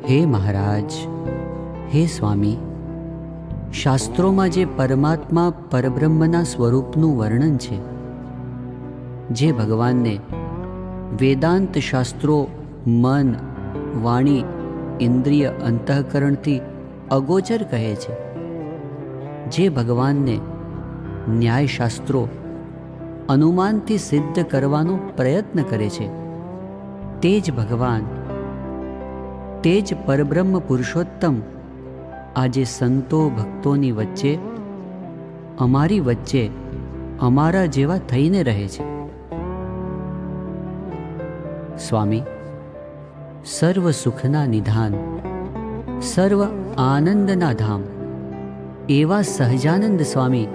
હે મહારાજ, હે સ્વામી, શાસ્ત્રોમાં જે પરમાત્મા પરબ્રહ્મના સ્વરૂપનું વર્ણન છે, જે ભગવાનને વેદાંત શાસ્ત્રો મન, વાણી, ઇન્દ્રિય, અંતઃકરણથી અગોચર કહે છે, જે ભગવાનને ન્યાયશાસ્ત્રો અનુમાનથી સિદ્ધ કરવાનો પ્રયત્ન કરે છે, તે જ ભગવાન, તે જ પરબ્રહ્મ પુરુષોત્તમ આજે સંતો ભક્તોની વચ્ચે, અમારી વચ્ચે, અમારા જેવા થઈને રહે છે. સ્વામી, સર્વ સુખના નિધાન, સર્વ આનંદના ધામ એવા સહજાનંદ સ્વામી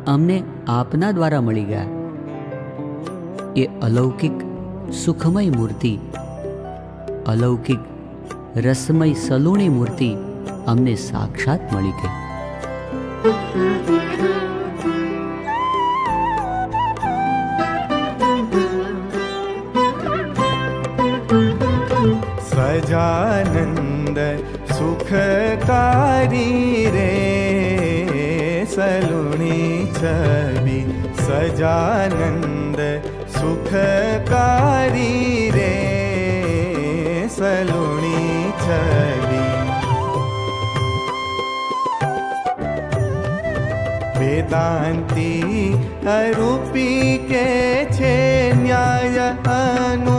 અમને આપના દ્વારા મળી ગયા. એ અલૌકિક સુખમય મૂર્તિ, અલૌકિક રસમય સલુણી મૂર્તિ અમને સાક્ષાત મળી ગઈ. સજાનંદ સુખકારી રે સલુણી છબી, સજાનંદ સુખકારી રે સલુણી છબી. વેદાંતી અરૂપી કે છે ન્યાય અનુ